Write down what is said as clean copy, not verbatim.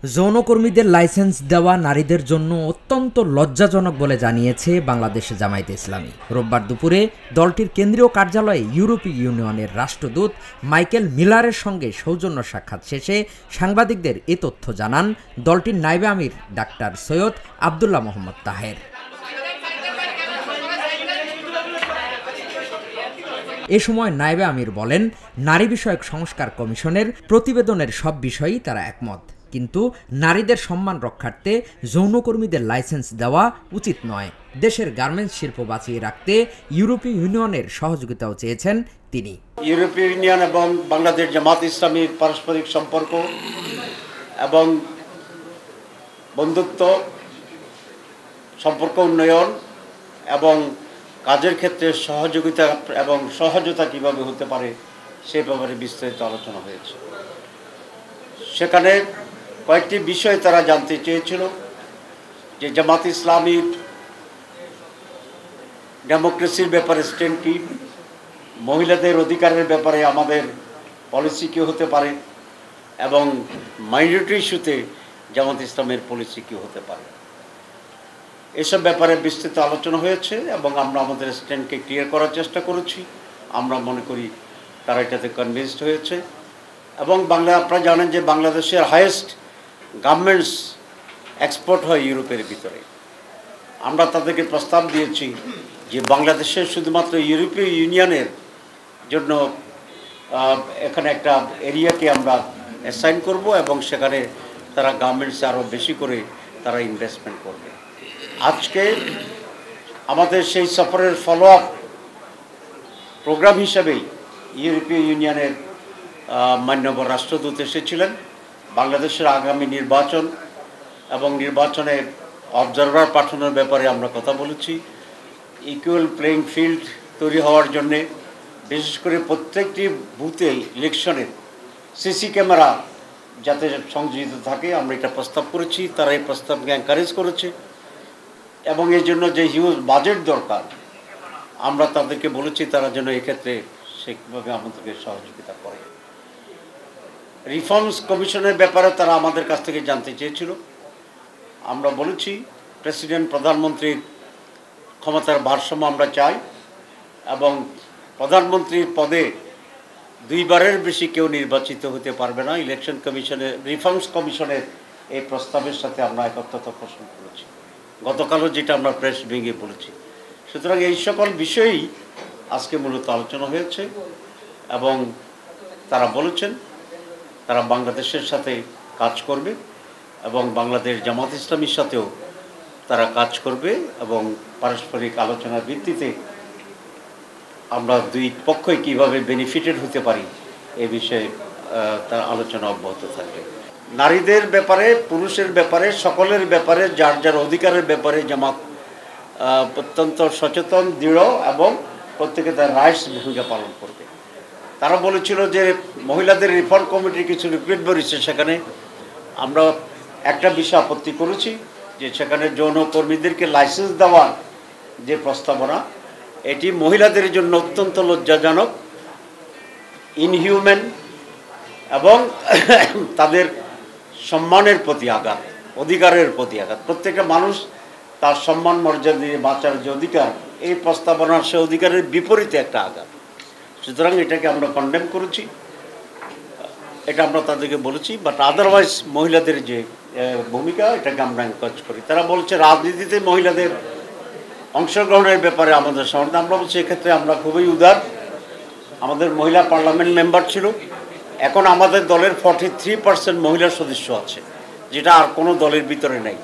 যৌনকর্মীদের licence দেওয়া নারীদের জন্য অত্যন্ত লজ্জাজনক বলে জানিয়েছে বাংলাদেশ জামায়াতে ইসলামী। রোববার দুপুরে দলটির কেন্দ্রীয় কার্যালয়ে ইউরোপীয় ইউনিয়নের রাষ্ট্রদূত মাইকেল মিলারের সঙ্গে সৌজন্য সাক্ষাৎ শেষে সাংবাদিকদের এ তথ্য জানান দলটির নায়েবে আমির ডাক্তার সৈয়দ আবদুল্লাহ মোহাম্মদ তাহের। এ সময় নায়েবে আমির বলেন, নারী বিষয়ক সংস্কার কমিশনের প্রতিবেদনের সব বিষয়েই তারা একমত, কিন্তু নারীদের সম্মান রক্ষার্থে যৌনকর্মীদের লাইসেন্স দেওয়া উচিত নয়। দেশের গার্মেন্টস শিল্প বাঁচিয়ে রাখতে ইউরোপীয় ইউনিয়নের সহযোগিতাও চেয়েছেন তিনি। ইউরোপীয় ইউনিয়ন এবং বাংলাদেশ জামাত ইসলামীর পারস্পরিক সম্পর্ক এবং বন্ধুত্ব সম্পর্ক উন্নয়ন এবং কাজের ক্ষেত্রে সহযোগিতা এবং সহজতা কিভাবে হতে পারে সে ব্যাপারে বিস্তারিত আলোচনা হয়েছে। সেখানে কয়েকটি বিষয় তারা জানতে চেয়েছিল যে জামাত ইসলামীর ডেমোক্রেসির ব্যাপারে স্ট্যান্ড কি, মহিলাদের অধিকারের ব্যাপারে আমাদের পলিসি কী হতে পারে এবং মাইনরিটি ইস্যুতে জামাত ইসলামের পলিসি কী হতে পারে, এসব ব্যাপারে বিস্তৃত আলোচনা হয়েছে এবং আমরা আমাদের স্ট্যান্ডকে ক্লিয়ার করার চেষ্টা করেছি। আমরা মনে করি তারা এটাতে কনভিন্সড হয়েছে এবং আপনারা জানেন যে বাংলাদেশের হাইয়েস্ট গার্মেন্টস এক্সপোর্ট হয় ইউরোপের ভিতরে। আমরা তাদেরকে প্রস্তাব দিয়েছি যে বাংলাদেশের শুধুমাত্র ইউরোপীয় ইউনিয়নের জন্য এখানে একটা এরিয়াকে আমরা অ্যাসাইন করব এবং সেখানে তারা গার্মেন্টসে আরও বেশি করে তারা ইনভেস্টমেন্ট করবে। আজকে আমাদের সেই সফরের ফলো আপ প্রোগ্রাম হিসাবেই ইউরোপীয় ইউনিয়নের মাননীয় রাষ্ট্রদূত এসেছিলেন। বাংলাদেশের আগামী নির্বাচন এবং নির্বাচনে অবজারভার পাঠানোর ব্যাপারে আমরা কথা বলেছি। ইকুয়াল প্লেইং ফিল্ড তৈরি হওয়ার জন্যে বিশেষ করে প্রত্যেকটি বুথে ইলেকশনের সিসি ক্যামেরা যাতে সংযোজিত থাকে আমরা এটা প্রস্তাব করেছি। তারা এই প্রস্তাবকে এনকারেজ করেছে এবং এই জন্য যে হিউজ বাজেট দরকার আমরা তাদেরকে বলেছি তারা যেন এক্ষেত্রে সেভাবে আমাদেরকে সহযোগিতা করে। রিফর্মস কমিশনের ব্যাপারে তারা আমাদের কাছ থেকে জানতে চেয়েছিল। আমরা বলেছি প্রেসিডেন্ট প্রধানমন্ত্রীর ক্ষমতার ভারসাম্য আমরা চাই এবং প্রধানমন্ত্রীর পদে দুইবারের বেশি কেউ নির্বাচিত হতে পারবে না। ইলেকশন কমিশনের রিফর্মস কমিশনের এই প্রস্তাবের সাথে আমরা একত্রতা পোষণ করেছি। গতকালও যেটা আমরা প্রেস ব্রিফিংয়ে বলেছি। সুতরাং এই সকল বিষয়েই আজকে মূলত আলোচনা হয়েছে এবং তারা বলেছেন তারা বাংলাদেশের সাথে কাজ করবে এবং বাংলাদেশ জামাত ইসলামীর সাথেও তারা কাজ করবে এবং পারস্পরিক আলোচনার ভিত্তিতে আমরা দুই পক্ষই কীভাবে বেনিফিটেড হতে পারি এ বিষয়ে তার আলোচনা অব্যাহত থাকবে। নারীদের ব্যাপারে, পুরুষের ব্যাপারে, সকলের ব্যাপারে যার যার অধিকারের ব্যাপারে জামাত অত্যন্ত সচেতন, দৃঢ় এবং প্রত্যেকে তার রাইটস ভূমিকা পালন করবে। তারা বলেছিল যে মহিলাদের রিফর্ম কমিটির কিছু রিক্রুট বেরিয়েছে, সেখানে আমরা একটা বিষয় আপত্তি করেছি যে সেখানে যৌনকর্মীদেরকে লাইসেন্স দেওয়ার যে প্রস্তাবনা এটি মহিলাদের জন্য অত্যন্ত লজ্জাজনক, ইনহিউম্যান এবং তাদের সম্মানের প্রতি আঘাত, অধিকারের প্রতি আঘাত। প্রত্যেকটা মানুষ তার সম্মান মর্যাদা দিয়ে বাঁচার যে অধিকার, এই প্রস্তাবনার সে অধিকারের বিপরীতে একটা আঘাত। সুতরাং এটাকে আমরা কন্ডেম করেছি, এটা আমরা তাদেরকে বলেছি। বাট আদারওয়াইজ মহিলাদের যে ভূমিকা এটাকে আমরা এনকারেজ করি। তারা বলছে রাজনীতিতে মহিলাদের অংশগ্রহণের ব্যাপারে আমাদের সমর্থন। আমরা বলছি এক্ষেত্রে আমরা খুবই উদার। আমাদের মহিলা পার্লামেন্ট মেম্বার ছিল, এখন আমাদের দলের 43% মহিলা সদস্য আছে, যেটা আর কোনো দলের ভিতরে নেই।